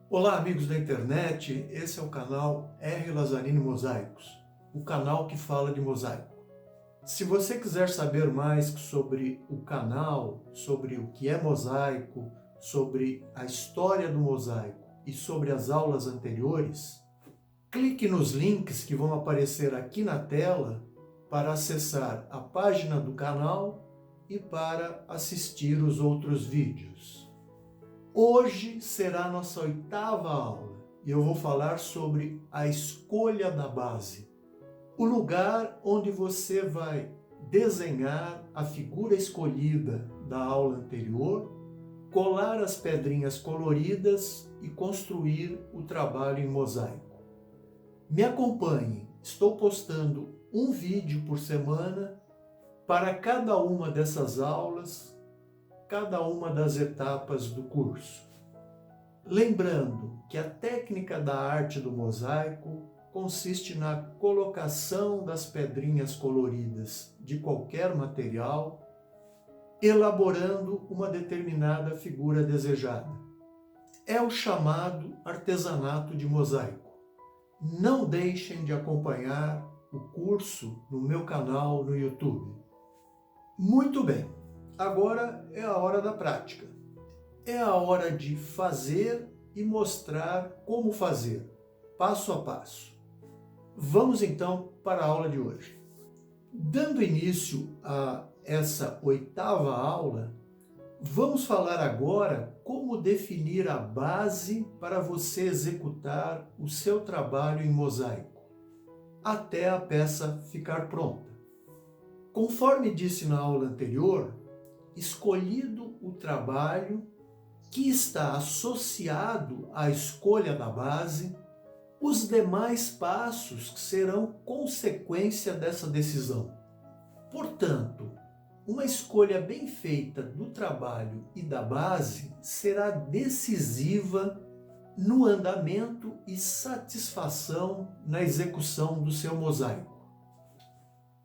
Olá, amigos da internet, esse é o canal R. Lazzarini Mosaicos, o canal que fala de mosaico. Se você quiser saber mais sobre o canal, sobre o que é mosaico, sobre a história do mosaico e sobre as aulas anteriores, clique nos links que vão aparecer aqui na tela para acessar a página do canal e para assistir os outros vídeos. Hoje será a nossa 8ª aula e eu vou falar sobre a escolha da base. O lugar onde você vai desenhar a figura escolhida da aula anterior, colar as pedrinhas coloridas e construir o trabalho em mosaico. Me acompanhe, estou postando um vídeo por semana para cada uma dessas aulas, cada uma das etapas do curso. Lembrando que a técnica da arte do mosaico consiste na colocação das pedrinhas coloridas de qualquer material, elaborando uma determinada figura desejada. É o chamado artesanato de mosaico. Não deixem de acompanhar o curso no meu canal no YouTube. Muito bem! Agora é a hora da prática. É a hora de fazer e mostrar como fazer, passo a passo. Vamos então para a aula de hoje. Dando início a essa 8ª aula, vamos falar agora como definir a base para você executar o seu trabalho em mosaico, até a peça ficar pronta. Conforme disse na aula anterior, escolhido o trabalho que está associado à escolha da base, os demais passos serão consequência dessa decisão. Portanto, uma escolha bem feita do trabalho e da base será decisiva no andamento e satisfação na execução do seu mosaico.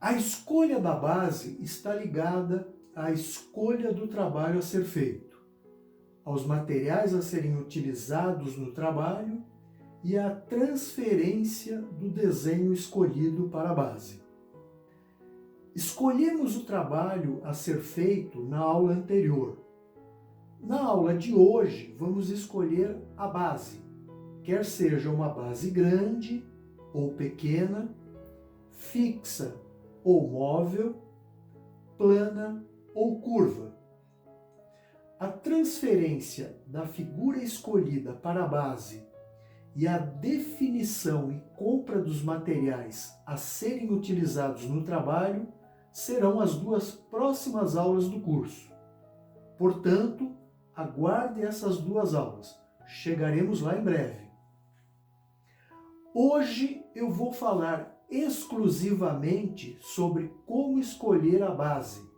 A escolha da base está ligada à escolha do trabalho a ser feito, aos materiais a serem utilizados no trabalho e à transferência do desenho escolhido para a base. Escolhemos o trabalho a ser feito na aula anterior. Na aula de hoje, vamos escolher a base, quer seja uma base grande ou pequena, fixa ou móvel, plana ou curva. A transferência da figura escolhida para a base e a definição e compra dos materiais a serem utilizados no trabalho serão as duas próximas aulas do curso. Portanto, aguarde essas duas aulas. Chegaremos lá em breve. Hoje eu vou falar exclusivamente sobre como escolher a base,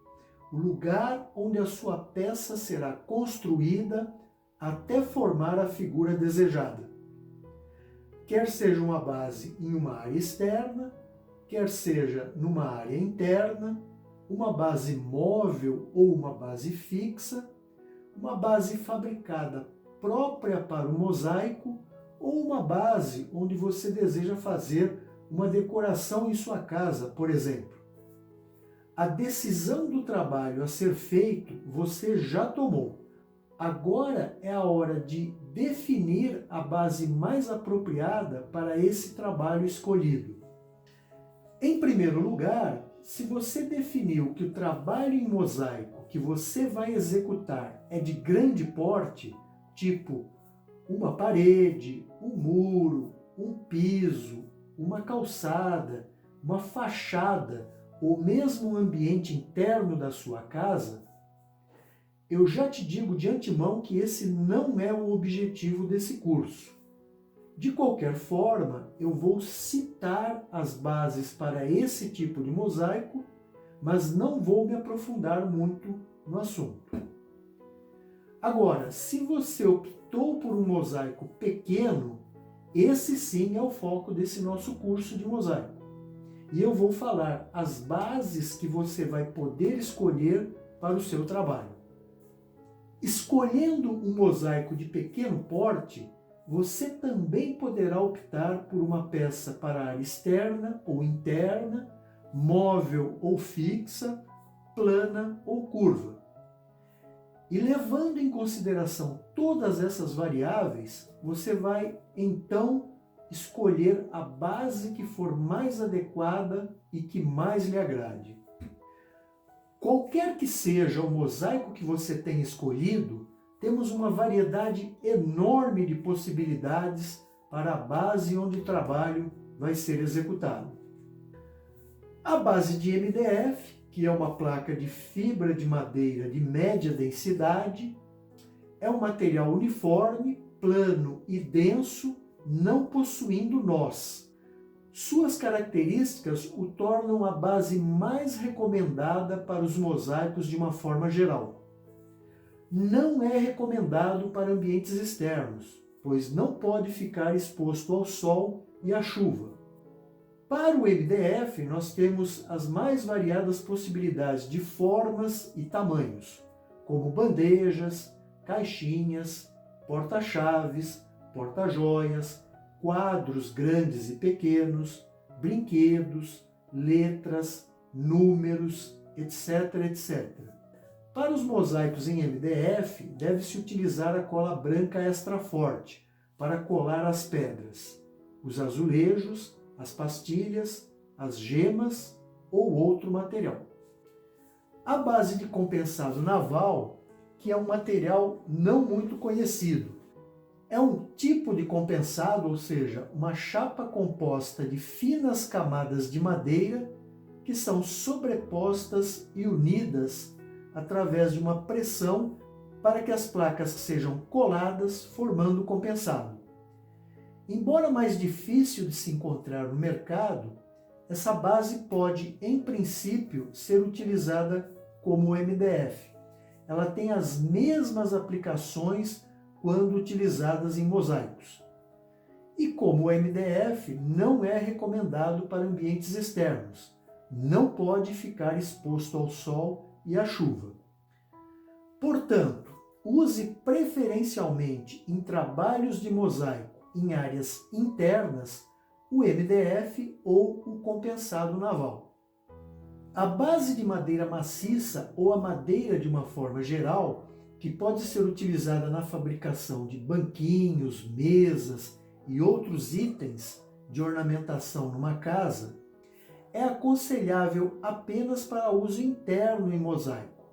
o lugar onde a sua peça será construída até formar a figura desejada. Quer seja uma base em uma área externa, quer seja numa área interna, uma base móvel ou uma base fixa, uma base fabricada própria para o mosaico ou uma base onde você deseja fazer uma decoração em sua casa, por exemplo. A decisão do trabalho a ser feito você já tomou. Agora é a hora de definir a base mais apropriada para esse trabalho escolhido. Em primeiro lugar, se você definiu que o trabalho em mosaico que você vai executar é de grande porte, tipo uma parede, um muro, um piso, uma calçada, uma fachada ou mesmo um ambiente interno da sua casa, eu já te digo de antemão que esse não é o objetivo desse curso. De qualquer forma, eu vou citar as bases para esse tipo de mosaico, mas não vou me aprofundar muito no assunto. Agora, se você optou por um mosaico pequeno, esse sim é o foco desse nosso curso de mosaico. E eu vou falar as bases que você vai poder escolher para o seu trabalho. Escolhendo um mosaico de pequeno porte, você também poderá optar por uma peça para área externa ou interna, móvel ou fixa, plana ou curva. E levando em consideração todas essas variáveis, você vai então escolher a base que for mais adequada e que mais lhe agrade. Qualquer que seja o mosaico que você tenha escolhido, temos uma variedade enorme de possibilidades para a base onde o trabalho vai ser executado. A base de MDF, que é uma placa de fibra de madeira de média densidade, é um material uniforme, plano e denso, não possuindo nós. Suas características o tornam a base mais recomendada para os mosaicos de uma forma geral. Não é recomendado para ambientes externos, pois não pode ficar exposto ao sol e à chuva. Para o MDF, nós temos as mais variadas possibilidades de formas e tamanhos, como bandejas, caixinhas, porta-chaves, porta-joias, quadros grandes e pequenos, brinquedos, letras, números, etc, etc. Para os mosaicos em MDF, deve-se utilizar a cola branca extra forte para colar as pedras, os azulejos, as pastilhas, as gemas ou outro material. A base de compensado naval, que é um material não muito conhecido, é um tipo de compensado, ou seja, uma chapa composta de finas camadas de madeira que são sobrepostas e unidas através de uma pressão para que as placas sejam coladas, formando o compensado. Embora mais difícil de se encontrar no mercado, essa base pode, em princípio, ser utilizada como MDF. Ela tem as mesmas aplicações quando utilizadas em mosaicos. E como o MDF não é recomendado para ambientes externos, não pode ficar exposto ao sol e à chuva. Portanto, use preferencialmente em trabalhos de mosaico em áreas internas o MDF ou o compensado naval. A base de madeira maciça ou a madeira de uma forma geral, que pode ser utilizada na fabricação de banquinhos, mesas e outros itens de ornamentação numa casa, é aconselhável apenas para uso interno em mosaico.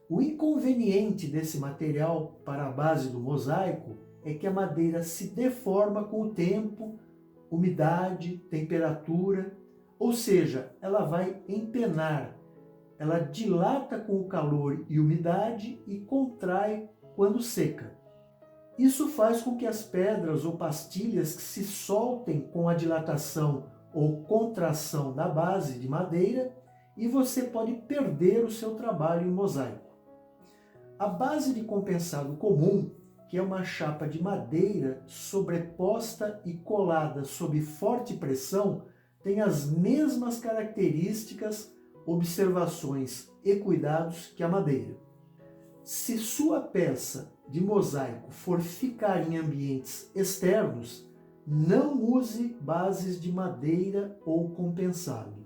O inconveniente desse material para a base do mosaico é que a madeira se deforma com o tempo, umidade, temperatura, ou seja, ela vai empenar. Ela dilata com o calor e umidade e contrai quando seca. Isso faz com que as pedras ou pastilhas que se soltem com a dilatação ou contração da base de madeira e você pode perder o seu trabalho em mosaico. A base de compensado comum, que é uma chapa de madeira sobreposta e colada sob forte pressão, tem as mesmas características, observações e cuidados que a madeira. Se sua peça de mosaico for ficar em ambientes externos, não use bases de madeira ou compensado.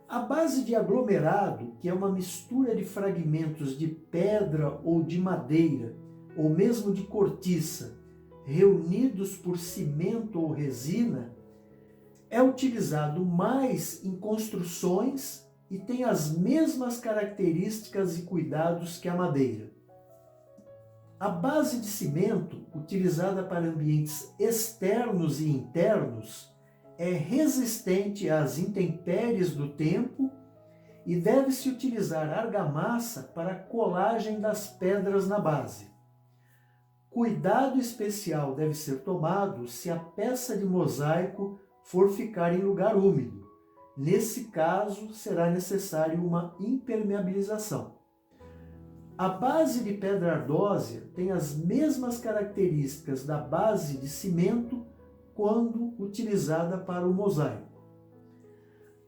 A base de aglomerado, que é uma mistura de fragmentos de pedra ou de madeira, ou mesmo de cortiça, reunidos por cimento ou resina, é utilizado mais em construções e tem as mesmas características e cuidados que a madeira. A base de cimento, utilizada para ambientes externos e internos, é resistente às intempéries do tempo e deve-se utilizar argamassa para a colagem das pedras na base. Cuidado especial deve ser tomado se a peça de mosaico for ficar em lugar úmido. Nesse caso, será necessário uma impermeabilização. A base de pedra ardósia tem as mesmas características da base de cimento quando utilizada para o mosaico.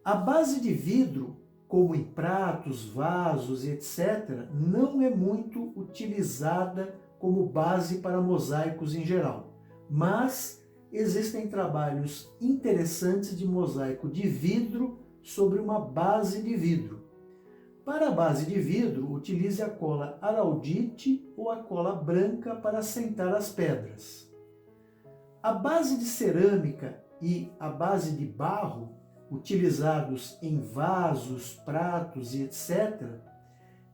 A base de vidro, como em pratos, vasos, etc., não é muito utilizada como base para mosaicos em geral, mas existem trabalhos interessantes de mosaico de vidro sobre uma base de vidro. Para a base de vidro, utilize a cola araldite ou a cola branca para assentar as pedras. A base de cerâmica e a base de barro, utilizados em vasos, pratos e etc.,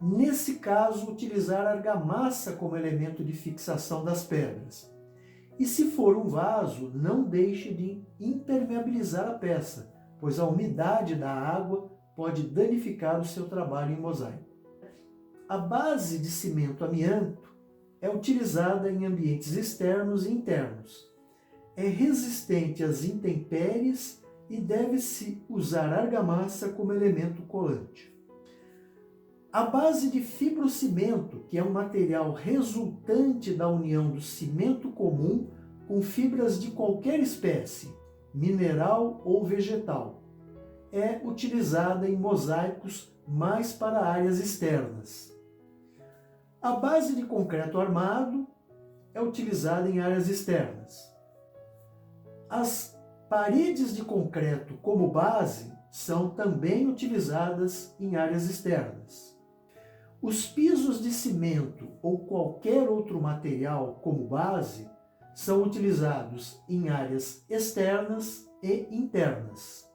nesse caso, utilizar argamassa como elemento de fixação das pedras. E se for um vaso, não deixe de impermeabilizar a peça, pois a umidade da água pode danificar o seu trabalho em mosaico. A base de cimento amianto é utilizada em ambientes externos e internos. É resistente às intempéries e deve-se usar argamassa como elemento colante. A base de fibrocimento, que é um material resultante da união do cimento comum com fibras de qualquer espécie, mineral ou vegetal, é utilizada em mosaicos mais para áreas externas. A base de concreto armado é utilizada em áreas externas. As paredes de concreto como base são também utilizadas em áreas externas. Os pisos de cimento ou qualquer outro material como base são utilizados em áreas externas e internas.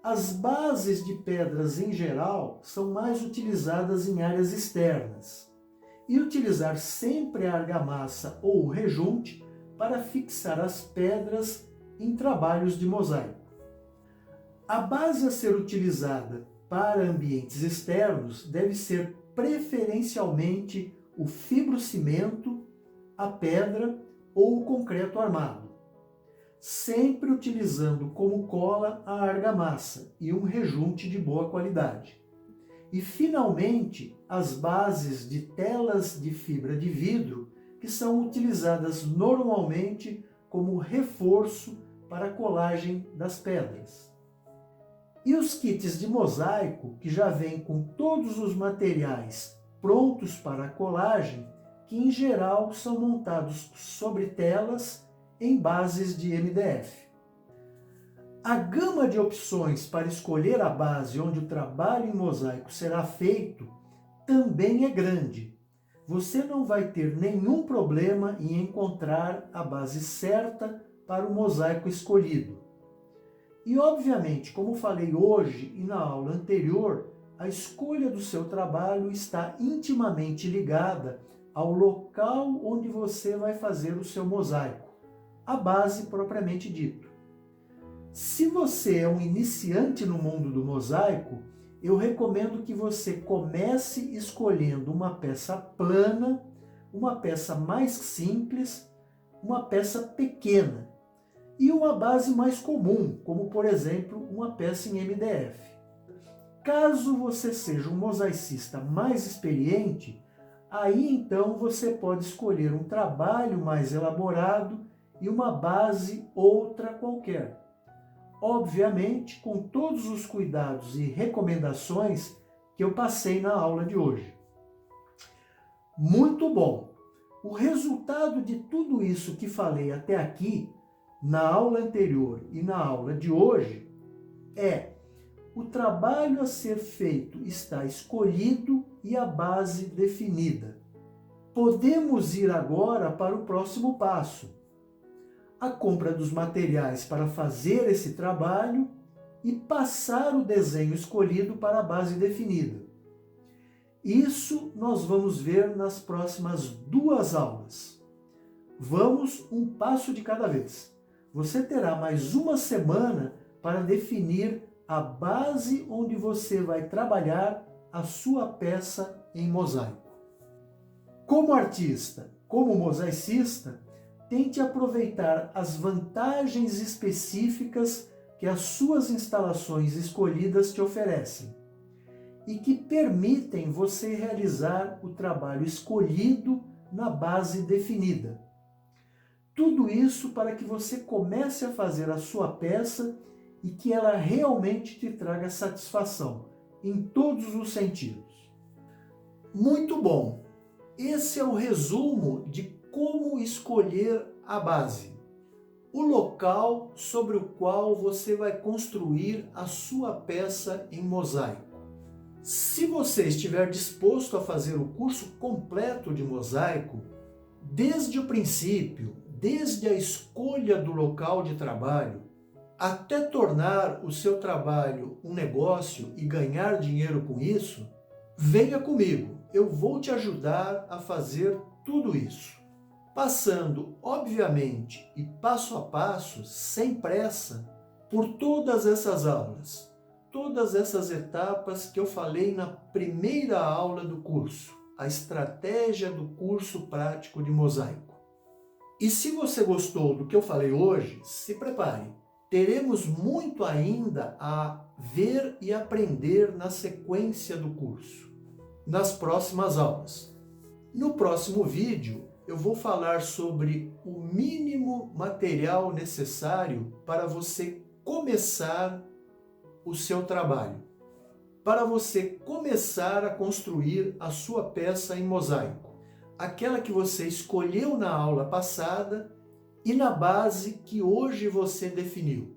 As bases de pedras em geral são mais utilizadas em áreas externas e utilizar sempre a argamassa ou o rejunte para fixar as pedras em trabalhos de mosaico. A base a ser utilizada para ambientes externos deve ser preferencialmente o fibrocimento, a pedra ou o concreto armado, sempre utilizando como cola a argamassa e um rejunte de boa qualidade. E, finalmente, as bases de telas de fibra de vidro, que são utilizadas normalmente como reforço para a colagem das pedras. E os kits de mosaico, que já vêm com todos os materiais prontos para a colagem, que em geral são montados sobre telas em bases de MDF. A gama de opções para escolher a base onde o trabalho em mosaico será feito também é grande. Você não vai ter nenhum problema em encontrar a base certa para o mosaico escolhido. E, obviamente, como falei hoje e na aula anterior, a escolha do seu trabalho está intimamente ligada ao local onde você vai fazer o seu mosaico, a base propriamente dito. Se você é um iniciante no mundo do mosaico, eu recomendo que você comece escolhendo uma peça plana, uma peça mais simples, uma peça pequena, e uma base mais comum, como por exemplo uma peça em MDF. Caso você seja um mosaicista mais experiente, aí então você pode escolher um trabalho mais elaborado e uma base outra qualquer. Obviamente, com todos os cuidados e recomendações que eu passei na aula de hoje. Muito bom! O resultado de tudo isso que falei até aqui, na aula anterior e na aula de hoje, é: o trabalho a ser feito está escolhido e a base definida. Podemos ir agora para o próximo passo: a compra dos materiais para fazer esse trabalho e passar o desenho escolhido para a base definida. Isso nós vamos ver nas próximas 2 aulas. Vamos um passo de cada vez. Você terá mais uma semana para definir a base onde você vai trabalhar a sua peça em mosaico. Como artista, como mosaicista, tente aproveitar as vantagens específicas que as suas instalações escolhidas te oferecem e que permitem você realizar o trabalho escolhido na base definida. Tudo isso para que você comece a fazer a sua peça e que ela realmente te traga satisfação, em todos os sentidos. Muito bom! esse é o resumo de como escolher a base, o local sobre o qual você vai construir a sua peça em mosaico. Se você estiver disposto a fazer o curso completo de mosaico, desde o princípio, desde a escolha do local de trabalho, até tornar o seu trabalho um negócio e ganhar dinheiro com isso, venha comigo, eu vou te ajudar a fazer tudo isso. Passando, obviamente, e passo a passo, sem pressa, por todas essas aulas, todas essas etapas que eu falei na primeira aula do curso, a estratégia do curso prático de mosaico. E se você gostou do que eu falei hoje, se prepare. Teremos muito ainda a ver e aprender na sequência do curso, nas próximas aulas. No próximo vídeo, eu vou falar sobre o mínimo material necessário para você começar o seu trabalho, para você começar a construir a sua peça em mosaico, aquela que você escolheu na aula passada e na base que hoje você definiu.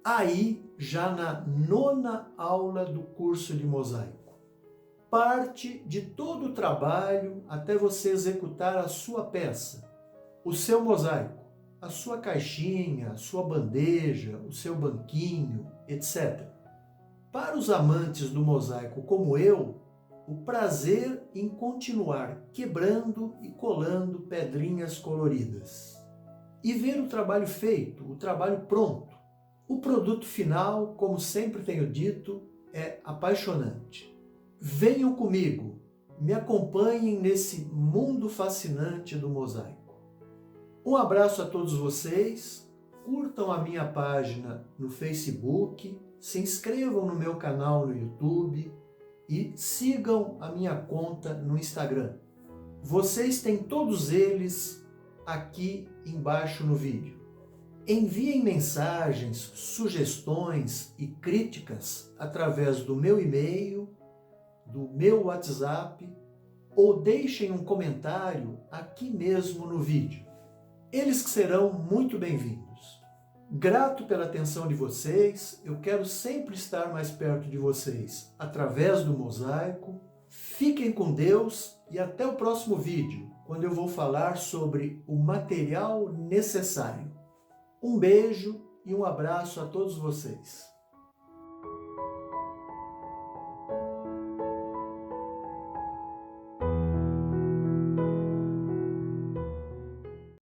Aí, já na 9ª aula do curso de mosaico. Parte de todo o trabalho até você executar a sua peça, o seu mosaico, a sua caixinha, a sua bandeja, o seu banquinho, etc. Para os amantes do mosaico como eu, o prazer em continuar quebrando e colando pedrinhas coloridas. E ver o trabalho feito, o trabalho pronto. O produto final, como sempre tenho dito, é apaixonante. Venham comigo, me acompanhem nesse mundo fascinante do mosaico. Um abraço a todos vocês, curtam a minha página no Facebook, se inscrevam no meu canal no YouTube e sigam a minha conta no Instagram. Vocês têm todos eles aqui embaixo no vídeo. Enviem mensagens, sugestões e críticas através do meu e-mail, do meu WhatsApp ou deixem um comentário aqui mesmo no vídeo. Eles que serão muito bem-vindos. Grato pela atenção de vocês, eu quero sempre estar mais perto de vocês através do mosaico. Fiquem com Deus e até o próximo vídeo, quando eu vou falar sobre o material necessário. Um beijo e um abraço a todos vocês.